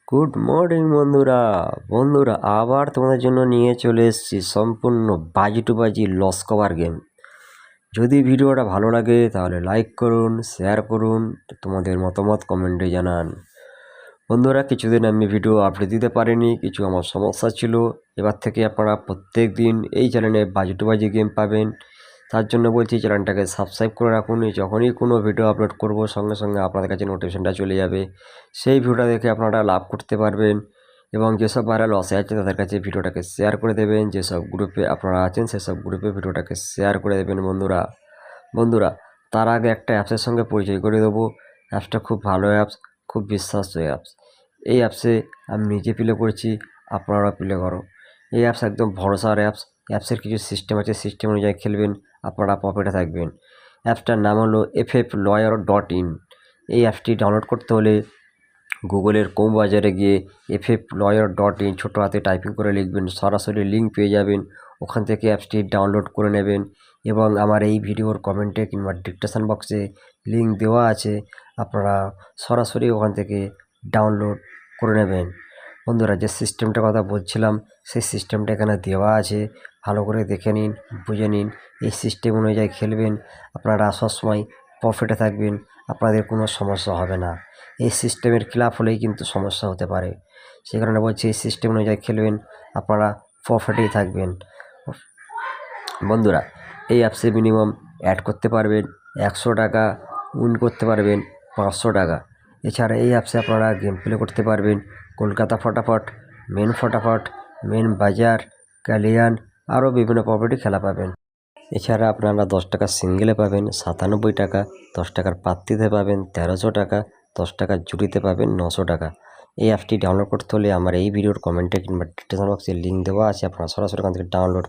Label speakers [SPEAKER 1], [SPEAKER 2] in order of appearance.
[SPEAKER 1] Good morning বন্ধুরা আবার তোমাদের জন্য নিয়ে চলে এসেছি সম্পূর্ণ বাজি টু বাজি লস কভার গেম। যদি ভিডিওটা ভালো লাগে তাহলে লাইক করুন, শেয়ার করুন, তোমাদের মতামত কমেন্টে জানান। বন্ধুরা, কিছুদিন আমি ভিডিও আপলোড দিতে পারিনি, কিছু আমার সমস্যা ছিল। এবার থেকে আপনারা প্রত্যেক দিন এই চ্যানেলে বাজি টু বাজি গেম পাবেন। তার জন্য বলছি চ্যানেলটাকে সাবস্ক্রাইব করে রাখুন। যখনই কোনো ভিডিও আপলোড করব সঙ্গে সঙ্গে আপনাদের কাছে নোটিফিকেশনটা চলে যাবে। সেই ভিডিওটা দেখে আপনারা লাভ করতে পারবেন এবং যেসব ভাইরাল লসে আছে তাদের কাছে ভিডিওটাকে শেয়ার করে দেবেন। যেসব গ্রুপে আপনারা আছেন সেসব গ্রুপে ভিডিওটাকে শেয়ার করে দেবেন। বন্ধুরা তার আগে একটা অ্যাপসের সঙ্গে পরিচয় করে দেবো। অ্যাপসটা খুব ভালো অ্যাপস, খুব বিশ্বাস্য অ্যাপস। এই অ্যাপসে আমি নিজে প্লে করেছি, আপনারা প্লে করো। এই অ্যাপস একদম ভরসার অ্যাপস। অ্যাপসের কিছু সিস্টেম আছে, সিস্টেম অনুযায়ী খেলবেন, আপনারা প্রফিটে থাকবেন। অ্যাপসটার নাম হলো FFLawyer.in। এই অ্যাপসটি ডাউনলোড করতে হলে গুগলের বাজারে গিয়ে FFLawyer.in ছোটো হাতে টাইপিং করে লিখবেন, সরাসরি লিঙ্ক পেয়ে যাবেন। ওখান থেকে অ্যাপসটি ডাউনলোড করে নেবেন এবং আমার এই ভিডিওর কমেন্টে কিংবা ডিসক্রিপশন বক্সে লিঙ্ক দেওয়া আছে, আপনারা সরাসরি ওখান থেকে ডাউনলোড করে নেবেন। বন্ধুরা, যে সিস্টেমটার কথা বলছিলাম সেই সিস্টেমটা এখানে দেওয়া আছে, ভালো করে দেখে নিন, বুঝে নিন। এই সিস্টেম অনুযায়ী খেলবেন, আপনারা সবসময় প্রফিটে থাকবেন, আপনাদের কোনো সমস্যা হবে না। এই সিস্টেমের খিলাফ হলেই কিন্তু সমস্যা হতে পারে। সেই কারণে বলছি এই সিস্টেম অনুযায়ী খেলবেন, আপনারা প্রফিটেই থাকবেন। বন্ধুরা, এই অ্যাপসে মিনিমাম অ্যাড করতে পারবেন 100 টাকা, উইন করতে পারবেন 500 টাকা। এছাড়া এই অ্যাপসে আপনারা গেম প্লে করতে পারবেন কলকাতা ফটাফট, মেন বাজার, কালিয়ান, আরও বিভিন্ন প্রপার্টি খেলা পাবেন। এছাড়া আপনারা 10 টাকা সিঙ্গেলে পাবেন 97 টাকা, 10 টাকার পাত্তিতে পাবেন 1300 টাকা, 10 টাকার জুটিতে পাবেন 900 টাকা। এই অ্যাপটি ডাউনলোড করতে হলে আমার এই ভিডিওর কমেন্টে কিংবা ডিসক্রিপশন বক্সে লিঙ্ক দেওয়া আছে, আপনারা সরাসরি ওখান থেকে ডাউনলোড